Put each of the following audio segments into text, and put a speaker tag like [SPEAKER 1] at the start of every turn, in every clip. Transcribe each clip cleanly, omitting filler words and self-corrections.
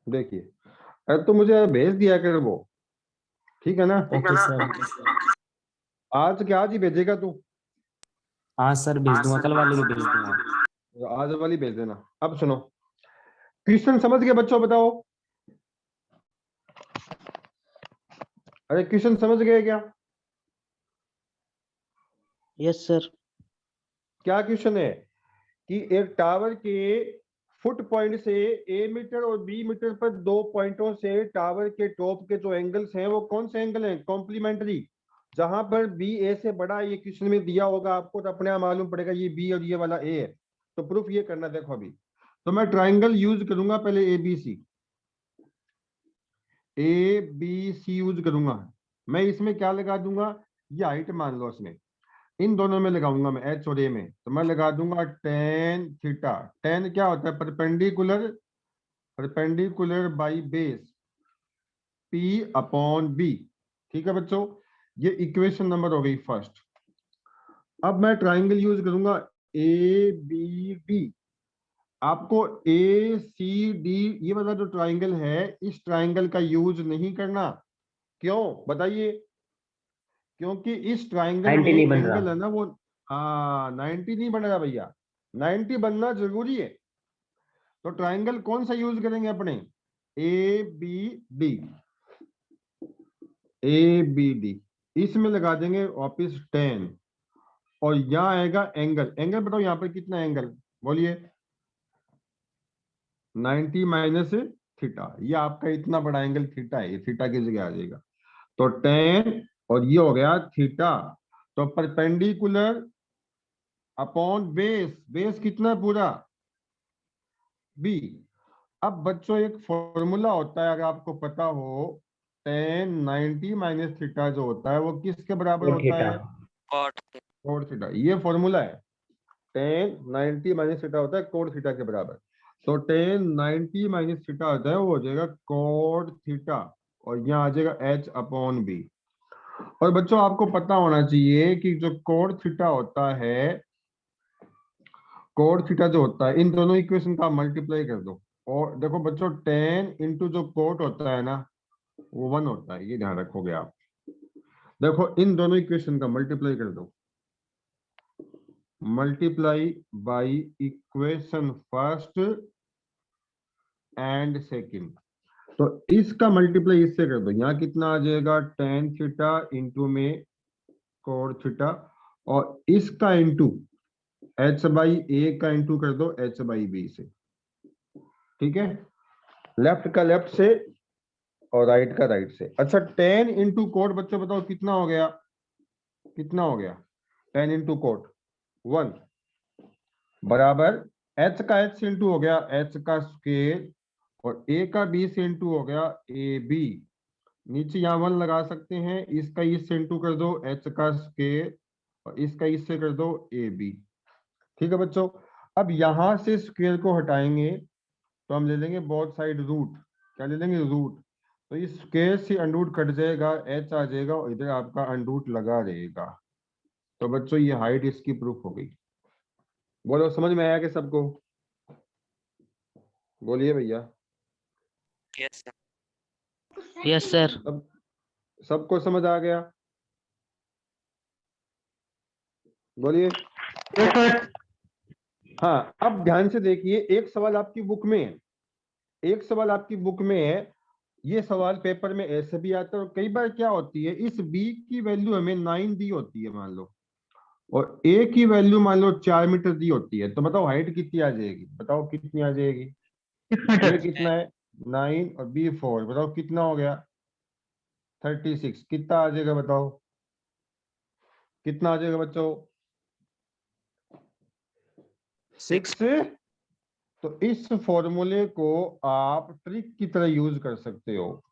[SPEAKER 1] देखिए, अरे तो मुझे भेज दिया कर वो, ठीक है ना?
[SPEAKER 2] Okay sir.
[SPEAKER 1] आज के आज ही भेजेगा तू?
[SPEAKER 2] हाँ सर, भेज दूंगा, कल वाले को भेज दूंगा।
[SPEAKER 1] आज वाली भेज देना। अब सुनो, क्वेश्चन समझ गए बच्चों? बताओ, अरे क्वेश्चन समझ गए क्या?
[SPEAKER 3] Yes sir.
[SPEAKER 1] क्या क्वेश्चन है कि एक टावर के फुट पॉइंट से ए मीटर और बी मीटर पर दो पॉइंटों से टावर के टॉप के जो एंगल्स हैं वो कौन से एंगल हैं? कॉम्प्लीमेंट्री। जहां पर बी ए से बड़ा है, ये क्वेश्चन में दिया होगा आपको तो अपने आप मालूम पड़ेगा ये बी और ये वाला ए है। तो प्रूफ ये करना, देखो अभी तो मैं ट्राइंगल यूज करूंगा पहले, A B C, A B C use करूंगा। मैं इसमें क्या लगा दूंगा? ये हाइट मान लो, इसमें इन दोनों में लगाऊंगा मैं, एच और ए में, तो मैं लगा दूंगा टेन थीटा। टेन क्या होता है? Perpendicular, perpendicular by base P upon B. ठीक है बच्चों, ये इक्वेशन नंबर हो गई फर्स्ट। अब मैं ट्राइंगल यूज करूंगा ए बी डी। आपको ए सी डी ये वाला जो ट्राइंगल है, इस ट्राइंगल का यूज नहीं करना। क्यों बताइए? क्योंकि इस ट्राइंगल में
[SPEAKER 3] 90 नहीं बन
[SPEAKER 1] एंगल
[SPEAKER 3] रहा।
[SPEAKER 1] है ना वो, हाँ 90 नहीं बन रहा भैया, 90 बनना जरूरी है। तो ट्राइंगल कौन सा यूज करेंगे अपने? A B D, A B D, इसमें लगा देंगे वापिस 10। और यहाँ आएगा एंगल, एंगल बताओ यहाँ पर कितना एंगल? बोलिए। 90 माइनस थीटा, ये आपका इतना बड़ा एंगल थीटा है, ये थीटा की जगह आ जाएगा। तो 10 और ये हो गया थीटा। तो परपेंडिकुलर अपॉन बेस, बेस कितना है पूरा? बी। अब बच्चों एक फॉर्मूला होता है, अगर आपको पता हो, टेन 90 माइनस थीटा जो होता है वो किसके बराबर
[SPEAKER 3] और
[SPEAKER 1] होता
[SPEAKER 3] थीटा।
[SPEAKER 1] है? Code theta. ये फॉर्मूला है, टेन 90 माइनस थीटा होता है कोड थीटा के बराबर। तो टेन 90 माइनस थीटा होता है वो हो जाएगा कोड थीटा, और यहाँ आ जाएगा एच अपॉन बी। और बच्चों आपको पता होना चाहिए कि जो कोड थीटा होता है, कोड थीटा जो होता है, इन दोनों इक्वेशन का मल्टीप्लाई कर दो। और देखो बच्चों, टेन इंटू जो कोट होता है ना वो वन होता है, ये ध्यान रखोगे आप। देखो इन दोनों इक्वेशन का मल्टीप्लाई कर दो, multiply by equation first and second. तो इसका मल्टीप्लाई इससे कर दो, यहाँ कितना आ जाएगा? टेन थीटा इंटू में कोट थीटा, और इसका इंटू एच बाई ए का इंटू कर दो एच बाई बी से। ठीक है, लेफ्ट का लेफ्ट से और राइट का राइट से। अच्छा, 10 इंटू कोट बच्चों बताओ कितना हो गया? कितना हो गया? 10 इंटू कोट 1 बराबर एच का एच से इंटू हो गया एच का स्केल, और ए का बी से इंटू हो गया ए बी। नीचे यहाँ 1 लगा सकते हैं, इसका इससे इंटू कर दो एच का स्केल, और इसका इससे कर दो ए बी। ठीक है बच्चों, अब यहां से स्केल को हटाएंगे तो हम ले लेंगे बोथ साइड रूट। क्या ले लेंगे? रूट। तो इस स्केल से अंडरूट कट जाएगा, एच आ जाएगा, और इधर आपका अंडरूट लगा रहेगा। तो बच्चों ये हाइट इसकी प्रूफ हो गई। बोलो समझ में आया कि सबको? बोलिए भैया।
[SPEAKER 3] Yes sir.
[SPEAKER 1] सब सबको समझ आ गया? बोलिए।
[SPEAKER 3] Yes sir.
[SPEAKER 1] हाँ, अब ध्यान से देखिए, एक सवाल आपकी बुक में है, एक सवाल आपकी बुक में है। ये सवाल पेपर में ऐसे भी आता है, और कई बार क्या होती है, इस बी की वैल्यू हमें 9 दी होती है मान लो, और ए की वैल्यू मान लो 4 मीटर दी होती है। तो बताओ हाइट कितनी आ जाएगी? बताओ कितनी आ जाएगी? ए कितना है? 9 और बी 4, बताओ कितना हो गया? 36। कितना आ जाएगा बताओ? कितना आ जाएगा बच्चों? 6। तो इस फॉर्मूले को आप ट्रिक की तरह यूज कर सकते हो।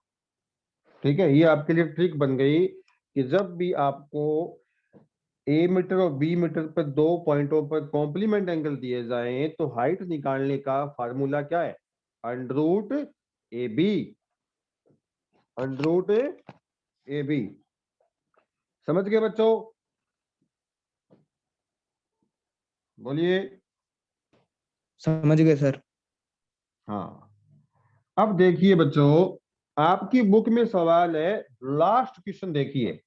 [SPEAKER 1] ठीक है, ये आपके लिए ट्रिक बन गई कि जब भी आपको ए मीटर और बी मीटर पर दो पॉइंटों पर कॉम्प्लीमेंट एंगल दिए जाएं तो हाइट निकालने का फार्मूला क्या है? Under root A B, under root A B. समझ गए बच्चों? बोलिए।
[SPEAKER 4] समझ गए सर।
[SPEAKER 1] हाँ, अब देखिए बच्चों, आपकी बुक में सवाल है, लास्ट क्वेश्चन देखिए।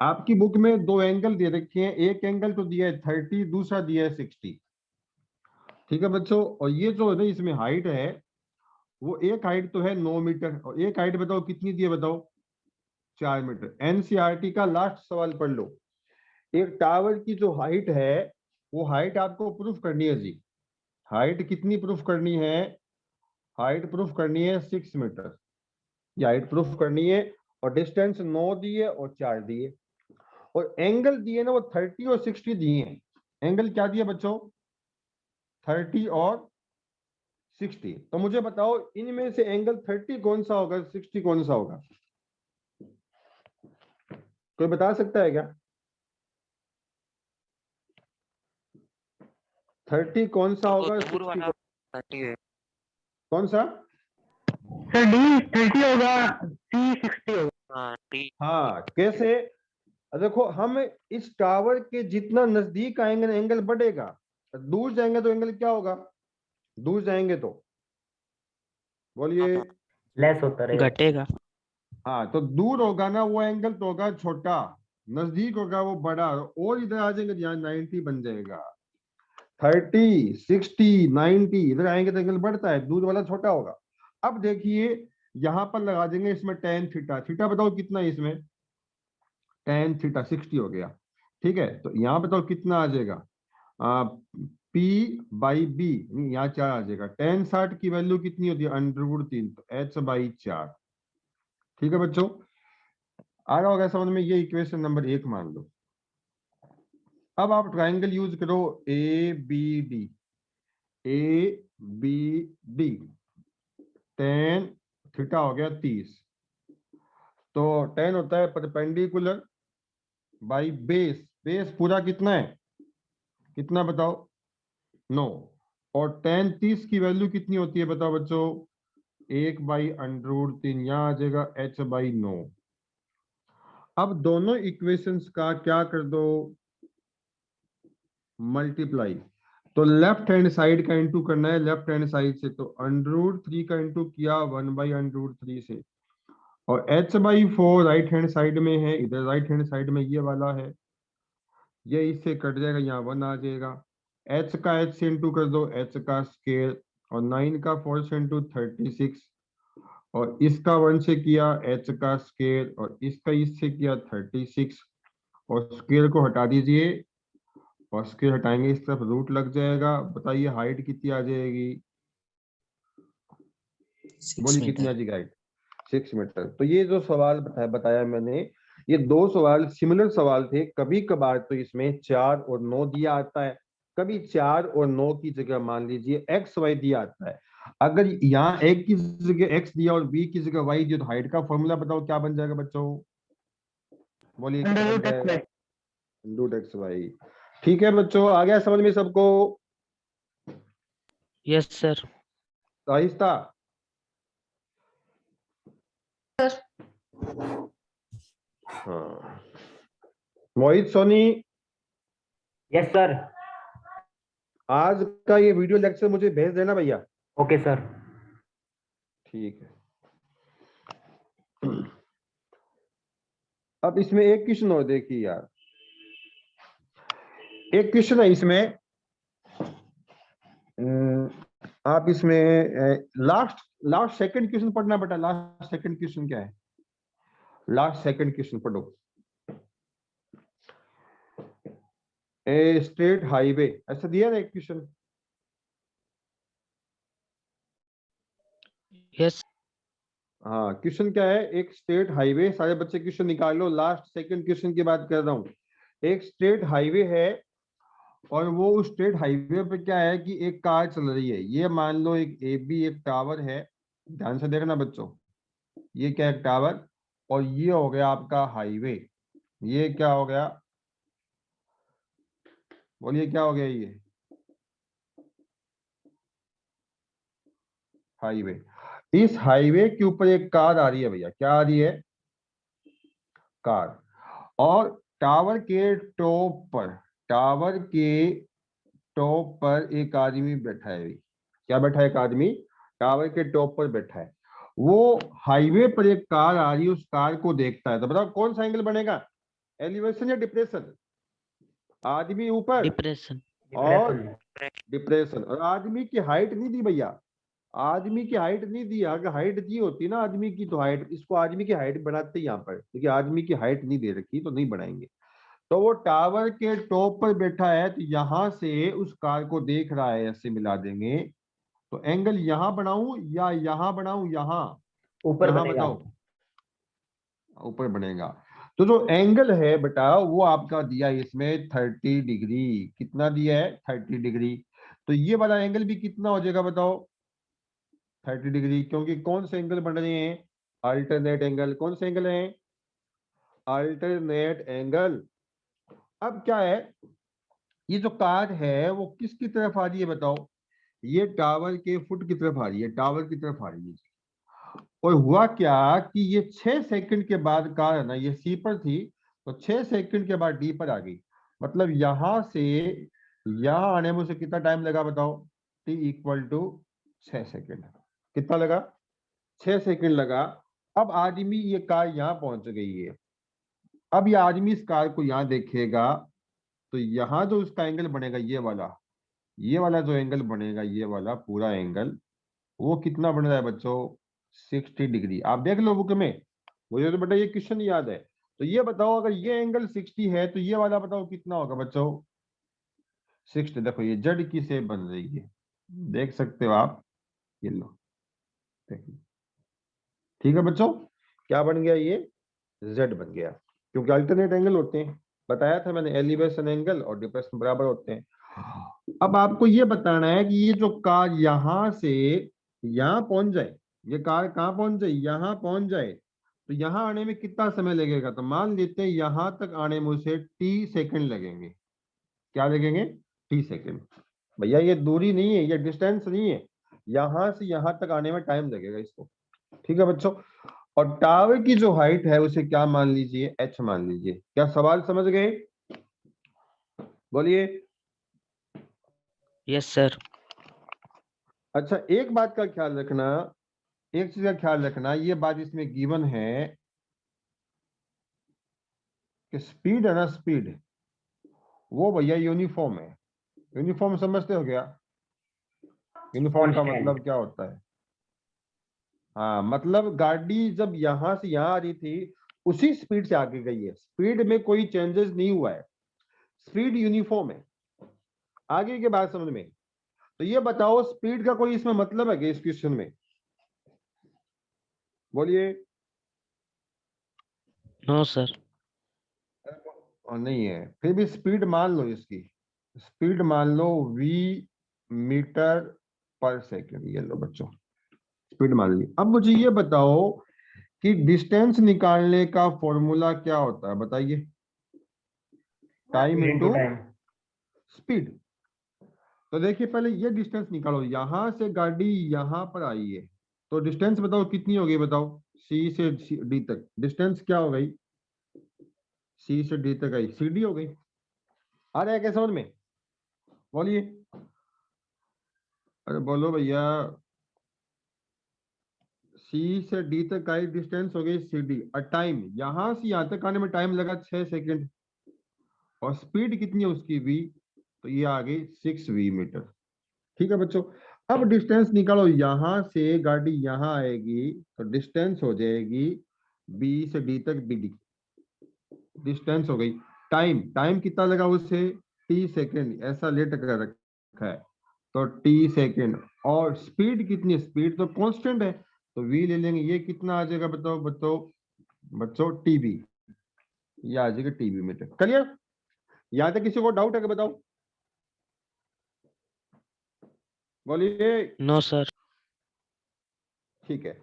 [SPEAKER 1] आपकी बुक में दो एंगल दे रखे हैं, एक एंगल तो दिया है 30, दूसरा दिया है 60। ठीक है बच्चों, और ये जो है ना इसमें हाइट है, वो एक हाइट तो है 9 मीटर, और एक हाइट बताओ कितनी दी है, बताओ 4 मीटर। एनसीईआरटी का लास्ट सवाल पढ़ लो। एक टावर की जो हाइट है, वो हाइट आपको प्रूफ करनी है जी। हाइट कितनी प्रूफ करनी है? हाइट प्रूफ करनी है 6 मीटर। ये हाइट प्रूफ करनी है, और डिस्टेंस 9 दिए और 4 दिए, और एंगल दिए ना वो 30 और 60 दिए हैं। एंगल क्या दिया बच्चों? 30 और 60। तो मुझे बताओ इनमें से एंगल 30 कौन सा होगा, 60 कौन सा होगा? कोई बता सकता है क्या? 30 कौन सा होगा, 60 कौन सा?
[SPEAKER 3] सर डी 30 होगा, सी 60 होगा।
[SPEAKER 1] हाँ, कैसे? देखो, हम इस टावर के जितना नजदीक आएंगे ना एंगल बढ़ेगा, दूर जाएंगे तो एंगल क्या होगा? दूर जाएंगे तो बोलिए।
[SPEAKER 2] लेस होता रहेगा।
[SPEAKER 3] घटेगा।
[SPEAKER 1] हाँ, तो दूर होगा ना वो एंगल तो होगा छोटा, नजदीक होगा वो बड़ा, और इधर आ जाएंगे यहाँ 90 बन जाएगा। 30, 60, 90 इधर आएंगे तो एंगल बढ़ता है, दूर वाला छोटा होगा। अब देखिए, यहां पर लगा देंगे इसमें tan थीटा। थीटा बताओ कितना है इसमें? tan थीटा 60 हो गया। ठीक है, तो यहाँ बताओ कितना आ जाएगा? P/B, यहाँ 4 आ जाएगा। tan 60 की वैल्यू कितनी होती है? √3, तो h/4। ठीक है बच्चों, आ रहा होगा समझ में? ये इक्वेशन नंबर 1 मान लो। अब आप ट्राइंगल यूज करो, ABD। ABD tan थीटा हो गया 30, तो tan होता है परपेंडिकुलर बाई बेस। बेस पूरा कितना है? कितना बताओ? 9। और tan 30 की वैल्यू कितनी होती है बताओ बच्चों? 1/√3, यहाँ आ जाएगा h/9। अब दोनों इक्वेशंस का क्या कर दो? मल्टीप्लाई। तो लेफ्ट हैंड साइड का इंटू करना है लेफ्ट हैंड साइड से, तो √3 का इंटू किया 1/√3 से, और h/4 राइट हैंड साइड में है, इधर राइट हैंड साइड में ये वाला है, ये इससे कट जाएगा, यहाँ 1 आ जाएगा। h का h से इंटू कर दो, h का स्केयर, और 9 का 4 से इंटू 36, और इसका 1 से किया h का स्केयर, और इसका इससे किया 36, और स्केयर को हटा दीजिए, और स्केयर हटाएंगे इस तरफ रूट लग जाएगा। बताइए हाइट कितनी आ जाएगी?
[SPEAKER 2] 6
[SPEAKER 1] बोलिए कितनी आ
[SPEAKER 2] मीटर।
[SPEAKER 1] जाएगी हाइट? 6 मीटर। तो ये जो सवाल बताया मैंने, ये दो सवाल सिमिलर सवाल थे। कभी कभार तो इसमें 4 और 9 दिया आता है, कभी 4 और 9 की जगह मान लीजिए XY दिया आता है। अगर यहाँ एक की जगह x दिया और b की जगह y दिया, तो हाइट का फॉर्मूला बताओ क्या बन जाएगा बच्चों? बोलिए क्या बन जाएगा? √XY। ठीक है बच्चों, आ गया समझ में सबको?
[SPEAKER 3] Yes sir.
[SPEAKER 1] आहिस्ता। हाँ, मोहित सोनी,
[SPEAKER 2] यस सर।
[SPEAKER 1] आज का ये वीडियो लेक्चर मुझे भेज देना भैया।
[SPEAKER 2] Okay sir.
[SPEAKER 1] ठीक है। अब इसमें एक क्वेश्चन और देखिए यार, एक क्वेश्चन है इसमें। आप इसमें लास्ट लास्ट सेकंड क्वेश्चन पढ़ना बेटा। लास्ट सेकंड क्वेश्चन क्या है? लास्ट सेकंड क्वेश्चन पढ़ो। ए स्टेट हाईवे, ऐसा दिया ना एक क्वेश्चन?
[SPEAKER 3] यस।
[SPEAKER 1] हाँ, क्वेश्चन क्या है? एक स्टेट हाईवे, सारे बच्चे क्वेश्चन निकाल लो, लास्ट सेकंड क्वेश्चन की बात कर रहा हूँ। एक स्टेट हाईवे है, और वो उस स्टेट हाईवे पे क्या है कि एक कार चल रही है। ये मान लो एक AB एक टावर है, ध्यान से देखना बच्चों। ये क्या है? टावर। और ये हो गया आपका हाईवे। ये क्या हो गया? बोलिए क्या हो गया? ये हाईवे। इस हाईवे के ऊपर एक कार आ रही है भैया। क्या आ रही है? कार। और टावर के टॉप पर, टावर के टॉप पर एक आदमी बैठा है। क्या बैठा है? एक आदमी टावर के टॉप पर बैठा है। वो हाईवे पर एक कार आ रही है, उस कार को देखता है, तो बताओ कौन सा एंगल बनेगा, एलिवेशन या डिप्रेशन? आदमी ऊपर
[SPEAKER 4] डिप्रेशन।
[SPEAKER 1] और डिप्रेशन, और आदमी की हाइट नहीं दी भैया, आदमी की हाइट नहीं दी। अगर हाइट दी होती ना आदमी की, तो हाइट, इसको आदमी की हाइट बनाते यहाँ पर, क्योंकि आदमी की हाइट नहीं दे रखी तो नहीं बनाएंगे। तो वो टावर के टॉप पर बैठा है, तो यहां से उस कार को देख रहा है, ऐसे मिला देंगे। तो एंगल यहां बनाऊं या यहां बनाऊं, यहां
[SPEAKER 3] ऊपर
[SPEAKER 1] यहां
[SPEAKER 3] बनेगा।
[SPEAKER 1] बताओ, ऊपर बनेगा। तो जो एंगल है बेटा वो आपका दिया है इसमें 30 डिग्री। कितना दिया है? 30 डिग्री। तो ये वाला एंगल भी कितना हो जाएगा बताओ? 30 डिग्री, क्योंकि कौन से एंगल बन रहे हैं? Alternate angle. कौन से एंगल हैं? Alternate angle. अब क्या है, ये जो कार है वो किसकी तरफ आ रही है बताओ? ये टावर के फुट की तरफ आ रही है, टावर की तरफ आ रही है। और हुआ क्या कि ये 6 सेकंड के बाद कार है ना, ये सी पर थी, तो 6 सेकंड के बाद डी पर आ गई। मतलब यहां से यहां आने में उसे कितना टाइम लगा बताओ? T equal to 6 second. कितना लगा? 6 सेकंड लगा। अब आदमी, ये कार यहाँ पहुंच गई है। अब ये आदमी इस कार को यहाँ देखेगा, तो यहाँ जो उसका एंगल बनेगा, ये वाला जो एंगल बनेगा, ये वाला पूरा एंगल, वो कितना बन रहा है बच्चों? 60 डिग्री। आप देख लो बुक में, मुझे तो बेटा ये क्वेश्चन याद है। तो ये बताओ, अगर ये एंगल 60 है तो ये वाला बताओ कितना होगा बच्चों? 60। देखो ये जेड की शेप बन रही है, देख सकते हो आप, ये लो, देखिए। ठीक है बच्चों, क्या बन गया? ये जेड बन गया, क्योंकि अल्टरनेट एंगल होते हैं। बताया था मैंने, एलिवेशन एंगल और डिप्रेशन बराबर होते हैं। अब आपको ये बताना है कि ये जो कार यहां से यहां पहुंच जाए, ये कार कहां पहुंच जाए? यहां पहुंच जाए, तो यहां आने में कितना समय लगेगा? तो मान लेते हैं यहां तक आने में उसे टी सेकंड लगेंगे। क्या लगेंगे? T second. भैया ये दूरी नहीं है, ये डिस्टेंस नहीं है, यहां से यहां तक आने में टाइम लगेगा इसको। ठीक है बच्चों, और टावर की जो हाइट है उसे क्या मान लीजिए? एच मान लीजिए। क्या सवाल समझ गए? बोलिए।
[SPEAKER 4] Yes sir.
[SPEAKER 1] अच्छा, एक बात का ख्याल रखना, एक चीज का ख्याल रखना, ये बात इसमें गिवन है कि स्पीड है ना, स्पीड वो भैया यूनिफॉर्म है। यूनिफॉर्म समझते हो क्या? यूनिफॉर्म का
[SPEAKER 3] कांस्टेंट।
[SPEAKER 1] मतलब क्या होता है? हाँ, मतलब गाड़ी जब यहां से यहां आ रही थी, उसी स्पीड से आगे गई है, स्पीड में कोई चेंजेस नहीं हुआ है, स्पीड यूनिफॉर्म है। आगे के बात समझ में। तो ये बताओ, स्पीड का कोई इसमें मतलब है कि इस क्वेश्चन में? बोलिए।
[SPEAKER 4] No sir.
[SPEAKER 1] और नहीं है, फिर भी स्पीड मान लो इसकी, स्पीड मान लो v मीटर पर सेकंड। ये लो बच्चों, स्पीड मान ली। अब मुझे ये बताओ कि डिस्टेंस निकालने का फॉर्मूला क्या होता है, बताइए? Time
[SPEAKER 3] into
[SPEAKER 1] into
[SPEAKER 3] time.
[SPEAKER 1] Speed. तो देखिए, पहले ये डिस्टेंस निकालो, यहां से गाड़ी यहां पर आई है, तो डिस्टेंस बताओ कितनी हो गई बताओ? सी से डी तक डिस्टेंस क्या हो गई? सी से डी तक आई, सी डी हो गई। आ रहा है क्या समझ में? बोलिए, अरे बोलो भैया। सी से डी तक आई डिस्टेंस हो गई सी डी, और टाइम यहां से यहां तक आने में टाइम लगा 6 सेकंड, और स्पीड कितनी है उसकी? v, तो ये आ गई 6v मीटर। ठीक है बच्चों, अब डिस्टेंस निकालो, यहां से गाड़ी यहां आएगी तो डिस्टेंस हो जाएगी b से d तक bd, डिस्टेंस हो गई। टाइम, टाइम कितना लगा उसे? t सेकंड, ऐसा लेट कर रखा है, तो t सेकंड। और स्पीड कितनी है? स्पीड तो कांस्टेंट है, तो v ले लेंगे। ये कितना आ जाएगा बताओ बताओ बच्चों? टीबी। ये आ जाएगा टीबी मीटर। क्लियर? यहां तक किसी को डाउट है कि बताओ? बोलिए।
[SPEAKER 4] No sir.
[SPEAKER 1] ठीक है,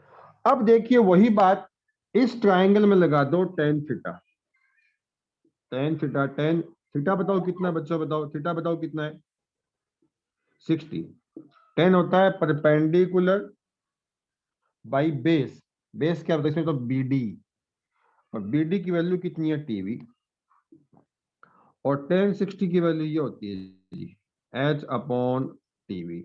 [SPEAKER 1] अब देखिए वही बात इस ट्रायंगल में लगा दो, tan theta. Tan theta, tan theta बताओ कितना है बच्चों? बताओ थीटा बताओ कितना है? 60। टेन होता है परपेंडिकुलर बाई बेस। बेस क्या होता है इसमें? तो बीडी, और बीडी की वैल्यू कितनी है? टीवी। और टेन 60 की वैल्यू ये होती है जी, एच अपॉन टीवी।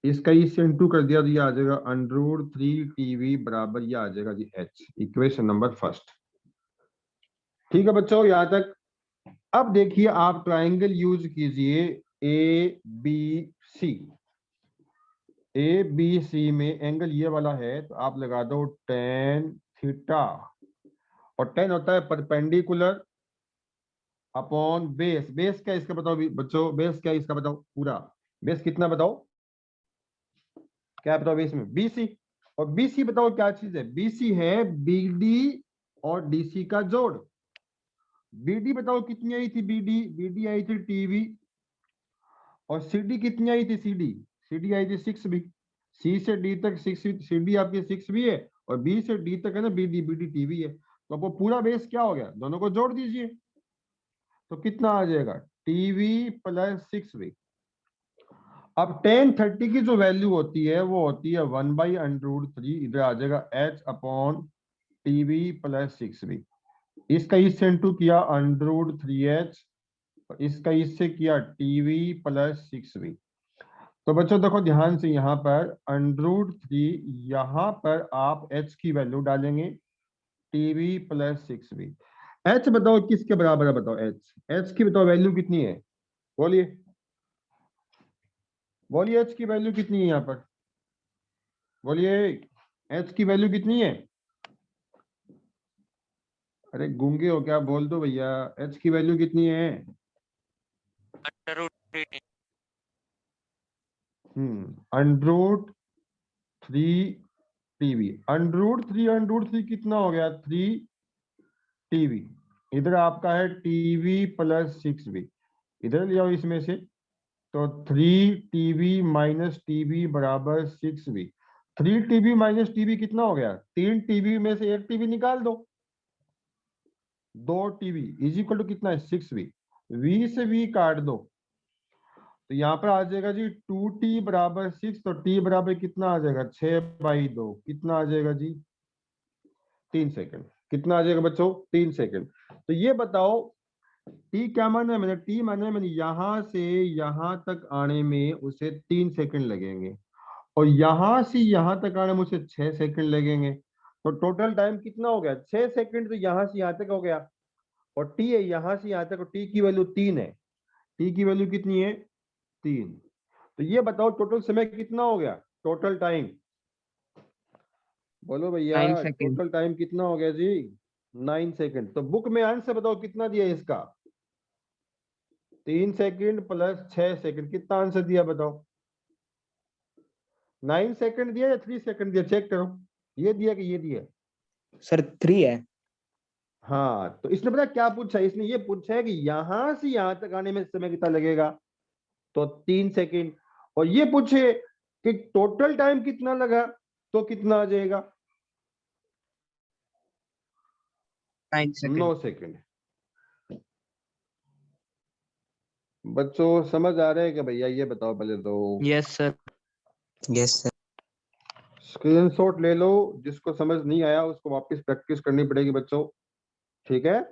[SPEAKER 1] इसका इससे इंटू कर दिया तो ये आ जाएगा √3 TV बराबर ये आ जाएगा जी h, इक्वेशन नंबर फर्स्ट। ठीक है बच्चों यहाँ तक। अब देखिए आप ट्राइंगल यूज कीजिए ABC। ABC में एंगल ये वाला है तो आप लगा दो tan थीटा, और tan होता है परपेंडिकुलर अपॉन बेस। बेस क्या इसका बताओ बच्चों, बेस क्या इसका बताओ, पूरा बेस कितना बताओ, क्या बताओ बेस में BC। और BC बताओ क्या चीज है, BC है BD और DC का जोड़। BD बताओ कितनी आई थी, BD आई थी TV, और CD कितनी आई थी, CD आई थी 6B। C से D तक 6, CD आपकी 6B है, और B से D तक है ना BD TV है। तो आपको पूरा बेस क्या हो गया, दोनों को जोड़ दीजिए तो कितना आ जाएगा, TV + 6B। अब tan 30 की जो वैल्यू होती है वो होती है 1/√3, इधर आ जाएगा h/TV + 6B। इसका इससे इंटू किया √3h, इसका इससे किया TV + 6B। तो बच्चों देखो ध्यान से, यहाँ पर √3, यहाँ पर आप h की वैल्यू डालेंगे, TV + 6B। h बताओ किसके बराबर है, बताओ h की बताओ वैल्यू कितनी है, बोलिए बोलिए h की वैल्यू कितनी है यहाँ पर, बोलिए h की वैल्यू कितनी है। अरे गूंगे हो क्या, बोल दो भैया, h की वैल्यू कितनी है। √3TV, √3 कितना हो गया, 3TV। इधर आपका है TV + 6B, इधर ले आओ इसमें से, तो 3TV - TB बराबर 6B। 3TV - TB कितना हो गया, 3TV में से 1 TB निकाल दो, 2 TB = कितना है, 6B। V से V काट दो तो यहाँ पर आ जाएगा जी 2T बराबर 6, तो T बराबर कितना आ जाएगा, 6/2, कितना आ जाएगा जी, 3 सेकंड। कितना आ जाएगा बच्चों, 3 सेकंड। तो ये बताओ T क्या माना है मैंने, T माना है मैंने यहां से यहां तक आने में उसे 3 सेकंड लगेंगे, और यहां से यहां तक आने में उसे 6 सेकंड लगेंगे। तो टोटल टाइम कितना हो गया, 6 सेकंड तो यहां से यहां तक हो गया, और T है यहां से यहां तक, और T की वैल्यू 3 है, T की वैल्यू कितनी है, 3। तो ये बताओ टोटल समय कितना हो गया, टोटल टाइम, बोलो भैया
[SPEAKER 3] 9 सेकंड।
[SPEAKER 1] टोटल टाइम कितना हो गया जी, 9 सेकंड। तो बुक में आंसर बताओ कितना दिया इसका, 3 सेकंड + 6 सेकंड, कितना आंसर दिया बताओ, 9 सेकंड दिया या 3 सेकंड दिया, चेक करो, ये दिया कि ये दिया।
[SPEAKER 2] सर 3 है।
[SPEAKER 1] हाँ तो इसने पता क्या पूछा, इसने ये पूछा है कि यहां से यहां तक आने में समय कितना लगेगा, तो 3 सेकंड, और ये पूछे कि टोटल टाइम कितना लगा, तो कितना आ जाएगा,
[SPEAKER 3] 9 सेकंड।
[SPEAKER 1] 9 सेकंड। बच्चों समझ आ रहा है कि भैया, ये बताओ पहले तो,
[SPEAKER 3] yes sir.
[SPEAKER 2] Yes sir.
[SPEAKER 1] Screenshot ले लो, जिसको समझ नहीं आया उसको वापस प्रैक्टिस करनी पड़ेगी बच्चों, ठीक है।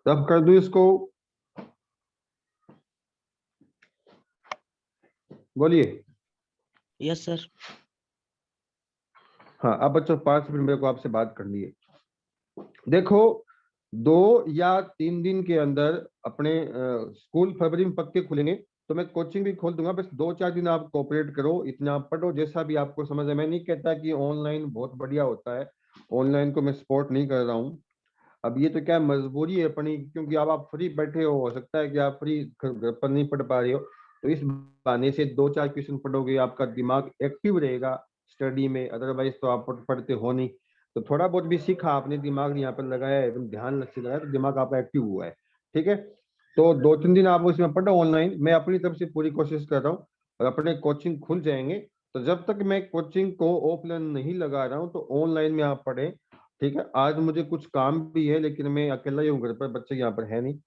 [SPEAKER 1] तब कर दूं इसको, बोलिए।
[SPEAKER 3] Yes sir.
[SPEAKER 1] हाँ अब बच्चों 5 मिनट मेरे को आपसे बात करनी है। देखो 2 या 3 दिन के अंदर अपने स्कूल फरवरी में पक्के खुलेंगे, तो मैं कोचिंग भी खोल दूंगा, बस 2-4 दिन आप कोऑपरेट करो, इतना आप पढ़ो जैसा भी आपको समझ है। मैं नहीं कहता कि ऑनलाइन बहुत बढ़िया होता है, ऑनलाइन को मैं सपोर्ट नहीं कर रहा हूँ। अब ये तो क्या मजबूरी है अपनी, क्योंकि अब आप फ्री बैठे हो सकता है कि आप फ्री घर पर नहीं पढ़ पा रहे हो, तो इस बहाने से 2-4 क्वेश्चन पढ़ोगे, आपका दिमाग एक्टिव रहेगा स्टडी में, अदरवाइज तो आप पढ़ते हो नहीं। तो थोड़ा बहुत भी सीखा आपने, दिमाग यहाँ पर लगाया है, एकदम ध्यान से लगाया, तो दिमाग आपका एक्टिव हुआ है, ठीक है। तो 2-3 दिन आप उसमें पढ़ो ऑनलाइन, मैं अपनी तरफ से पूरी कोशिश कर रहा हूँ, और अपने कोचिंग खुल जाएंगे, तो जब तक मैं कोचिंग को ऑफलाइन नहीं लगा रहा हूँ तो ऑनलाइन में आप पढ़ें, ठीक है। आज मुझे कुछ काम भी है, लेकिन मैं अकेला ही हूँ घर पर, बच्चे यहाँ पर है नहीं,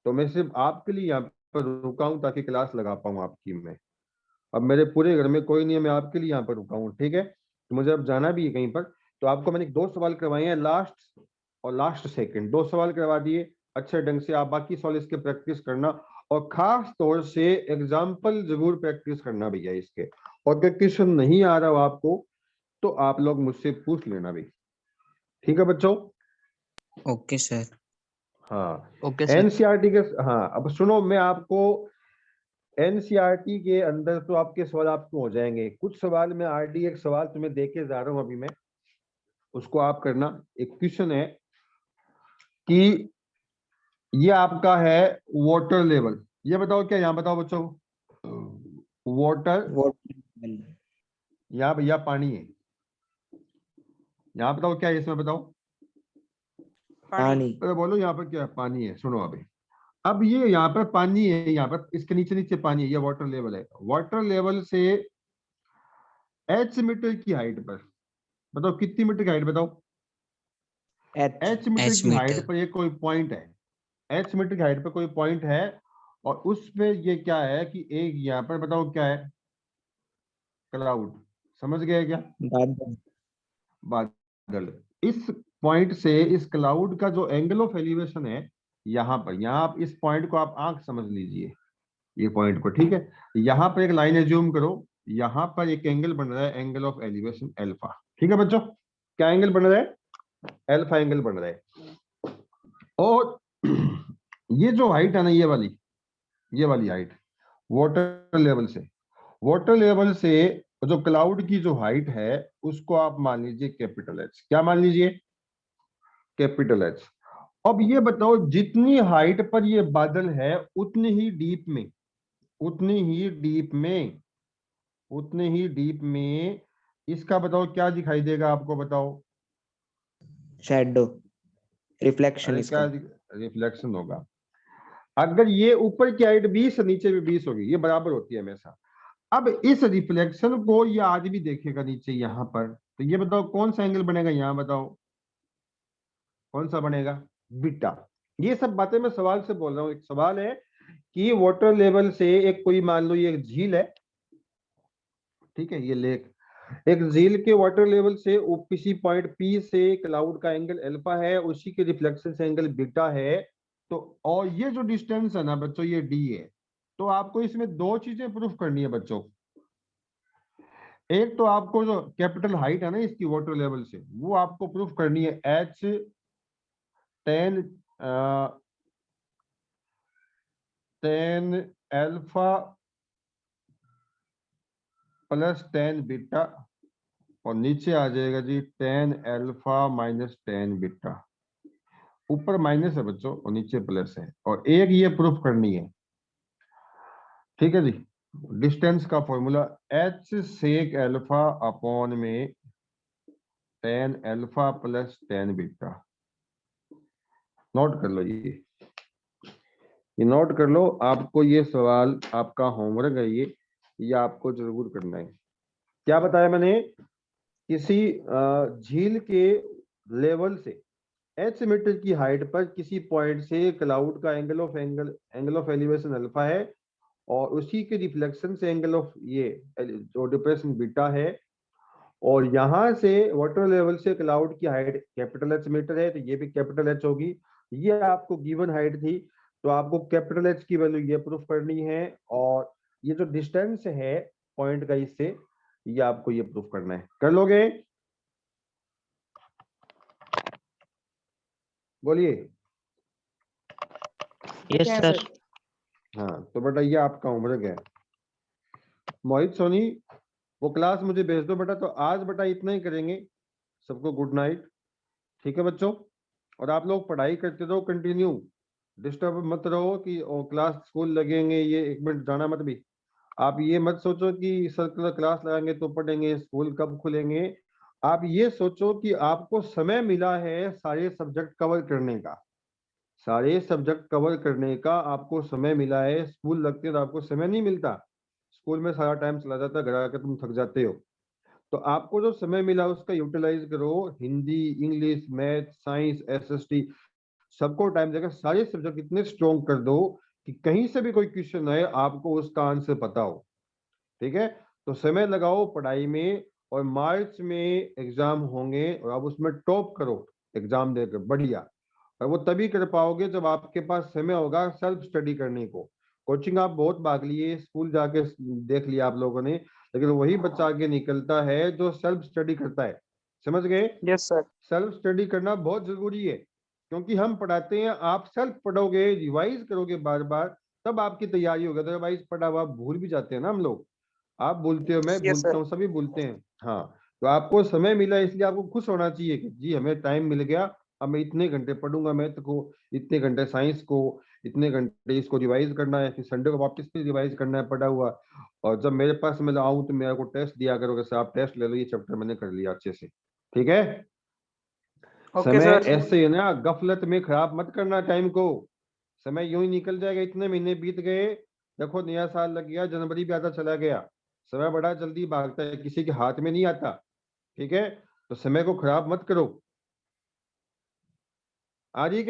[SPEAKER 1] तो मैं सिर्फ आपके लिए यहाँ पर रुका हूँ ताकि क्लास लगा पाऊँ आपकी मैं। अब मेरे पूरे घर में कोई नहीं है, मैं आपके लिए यहाँ पर रुका हूँ, ठीक है। तो मुझे अब जाना भी है कहीं पर, तो आपको मैंने 2 सवाल करवाए हैं, लास्ट और लास्ट सेकंड 2 सवाल करवा दिए, अच्छे ढंग से आप बाकी सवाल इसके प्रैक्टिस करना, और खास तौर से एग्जाम्पल जरूर प्रैक्टिस करना भैया इसके। और अगर क्वेश्चन नहीं आ रहा हो आपको तो आप लोग मुझसे पूछ लेना भी, ठीक है बच्चों?
[SPEAKER 2] Okay sir.
[SPEAKER 1] हाँ
[SPEAKER 2] ओके सर।
[SPEAKER 1] एनसीईआरटी के, हाँ अब सुनो, मैं आपको एनसीईआरटी के अंदर तो आपके सवाल आपको हो जाएंगे, कुछ सवाल में आरडी एक सवाल तुम्हें देके जा रहा हूं अभी मैं, उसको आप करना। एक क्वेश्चन है कि ये आपका है वाटर लेवल, ये बताओ क्या, यहाँ बताओ बच्चों, वाटर,
[SPEAKER 2] वाटर
[SPEAKER 1] यहाँ भैया पानी है, यहाँ बताओ क्या है इसमें, बताओ,
[SPEAKER 2] पानी।
[SPEAKER 1] अरे बोलो यहाँ पर क्या है? पानी है। सुनो अभी, अब ये यहाँ पर पानी है, यहाँ पर इसके नीचे नीचे पानी है, ये वाटर लेवल है। वाटर लेवल से एच मीटर की हाइट पर बताओ कितनी मीटर की हाइट बताओ? एच मीटर
[SPEAKER 2] एच
[SPEAKER 1] की हाइट
[SPEAKER 2] मीटर।
[SPEAKER 1] पर ये कोई पॉइंट है, एच मीटर की हाइट पर कोई पॉइंट है, और उस पे ये क्या है कि एक यहाँ पर बताओ क्या है? क्लाउड। समझ गए क्या?
[SPEAKER 2] बादल।
[SPEAKER 1] बादल। इस पॉइंट से इस क्लाउड का जो एंगल ऑफ एलिवेशन है यहाँ पर, यहाँ आप इस पॉइंट को आप आंख समझ लीजिए, ये पॉइंट को, ठीक है? यहाँ पर एक लाइन एज्यूम करो, यहाँ पर एक एंगल बन रहा है, एंगल ऑफ एलिवेशन अल्फा, ठीक है बच्चों? क्या एंगल बन रहा है? अल्फा एंगल बन रहा है। और ये जो हाइट है ना, ये वाली हाइट वाटर लेवल से जो क्लाउड की जो हाइट है उसको आप मान लीजिए कैपिटल एच। क्या मान लीजिए? Capital H. अब ये बताओ, जितनी हाइट पर ये बादल है उतनी ही डीप में, उतनी ही डीप में, उतने ही डीप में इसका बताओ क्या दिखाई देगा आपको, बताओ?
[SPEAKER 2] शैडो। रिफ्लेक्शन
[SPEAKER 1] अरे
[SPEAKER 2] इसका।
[SPEAKER 1] क्या रिफ्लेक्शन होगा? अगर ये ऊपर की हाइट 20 नीचे भी 20 होगी, ये बराबर होती है हमेशा। अब इस रिफ्लेक्शन को ये आज भी देखेगा नीचे यहाँ पर, तो ये बताओ कौन सा एंगल बनेगा? यहाँ बताओ कौन सा बनेगा? बीटा। ये सब बातें मैं सवाल से बोल रहा हूँ। एक सवाल है कि वाटर लेवल से एक कोई मान लो ये एक झील है, ठीक है, ये लेक, एक झील के वाटर लेवल से किसी पॉइंट पी से क्लाउड का एंगल अल्फा है, उसी के रिफ्लेक्शन से एंगल बीटा है। तो और ये जो डिस्टेंस है ना बच्चों, ये डी है। तो आपको इसमें दो चीजें प्रूफ करनी है बच्चों। एक तो आपको जो कैपिटल हाइट है ना इसकी वाटर लेवल से, वो आपको प्रूफ करनी है, H tan tan alpha plus tan beta, और नीचे आ जाएगा जी tan alpha minus tan beta. ऊपर माइनस है बच्चों और नीचे प्लस है, और एक ये प्रूफ करनी है, ठीक है जी? डिस्टेंस का formula H sec alpha upon में tan alpha plus tan beta. Note कर लो, ये नोट कर लो, आपको ये सवाल आपका होमवर्क है, ये आपको जरूर करना है। क्या बताया मैंने? किसी झील के लेवल से एच मीटर की हाइट पर किसी पॉइंट से क्लाउड का एंगल ऑफ एलिवेशन अल्फा है, और उसी के रिफ्लेक्शन से एंगल ऑफ ये जो डिप्रेशन बीटा है, और यहां से वाटर लेवल से क्लाउड की हाइट कैपिटल एच मीटर है, तो ये भी कैपिटल एच होगी। ये आपको गिवन हाइट थी, तो आपको कैपिटल एच की वैल्यू ये प्रूफ करनी है, और ये जो डिस्टेंस है पॉइंट का इससे, ये आपको ये प्रूफ करना है। कर लोगे? बोलिए।
[SPEAKER 2] Yes sir.
[SPEAKER 1] हाँ तो बेटा ये आपका होमवर्क है। मोहित सोनी वो क्लास मुझे भेज दो बेटा। तो आज बेटा इतना ही करेंगे, सबको गुड नाइट, ठीक है बच्चों? और आप लोग पढ़ाई करते रहो कंटिन्यू, डिस्टर्ब मत रहो कि क्लास स्कूल लगेंगे, ये एक मिनट जाना मत भी। आप ये मत सोचो कि सर्कुलर क्लास लगाएंगे तो पढ़ेंगे, स्कूल कब खुलेंगे। आप ये सोचो कि आपको समय मिला है सारे सब्जेक्ट कवर करने का, सारे सब्जेक्ट कवर करने का आपको समय मिला है। स्कूल लगते तो आपको समय नहीं मिलता, स्कूल में सारा टाइम चला जाता, घर आकर तुम थक जाते हो। तो आपको जो समय मिला उसका यूटिलाइज करो, Hindi, English, math, science, SST, सबको टाइम देकर सारे सब्जेक्ट इतने स्ट्रॉन्ग कर दो कि कहीं से भी कोई क्वेश्चन आए आपको उसका आंसर पता हो, ठीक है? तो समय लगाओ पढ़ाई में, और मार्च में एग्जाम होंगे और आप उसमें टॉप करो एग्जाम देकर, बढ़िया। और वो तभी कर पाओगे जब आपके पास समय होगा सेल्फ स्टडी करने को। कोचिंग आप बहुत भाग लिए, स्कूल जाके देख लिया आप लोगों ने, लेकिन वही बच्चा आगे निकलता है जो सेल्फ स्टडी करता है। समझ गए?
[SPEAKER 4] Yes sir.
[SPEAKER 1] सेल्फ स्टडी करना बहुत जरूरी है, क्योंकि हम पढ़ाते हैं, आप सेल्फ पढ़ोगे, रिवाइज करोगे बार बार, तब आपकी तैयारी होगी। अदरवाइज पढ़ा हुआ भूल भी जाते हैं ना हम लोग। आप भूलते हो, मैं
[SPEAKER 4] यस
[SPEAKER 1] भूलता
[SPEAKER 4] सर।
[SPEAKER 1] हूँ, सभी भूलते हैं। हाँ, तो आपको समय मिला इसलिए आपको खुश होना चाहिए कि जी हमें टाइम मिल गया, अब मैं इतने घंटे पढ़ूंगा मैथ को, इतने घंटे साइंस को, इतने घंटे इसको रिवाइज करना है, फिर संडे को वापस भी रिवाइज करना है पढ़ा हुआ। और जब मेरे पास मैं आऊँ तो मेरे को टेस्ट दिया करोगे, सर आप टेस्ट ले लो, ये चैप्टर मैंने कर लिया अच्छे से। ठीक है?
[SPEAKER 4] ओके
[SPEAKER 1] समय
[SPEAKER 4] सर।
[SPEAKER 1] ऐसे है ना, गफलत में खराब मत करना टाइम को। समय यूं ही निकल जाएगा, इतने महीने बीत गए, देखो नया साल लग गया, जनवरी भी आधा चला गया। समय बड़ा जल्दी भागता है, किसी के हाथ में नहीं आता। ठीक है? तो समय को खराब मत करो। आ रही है क्या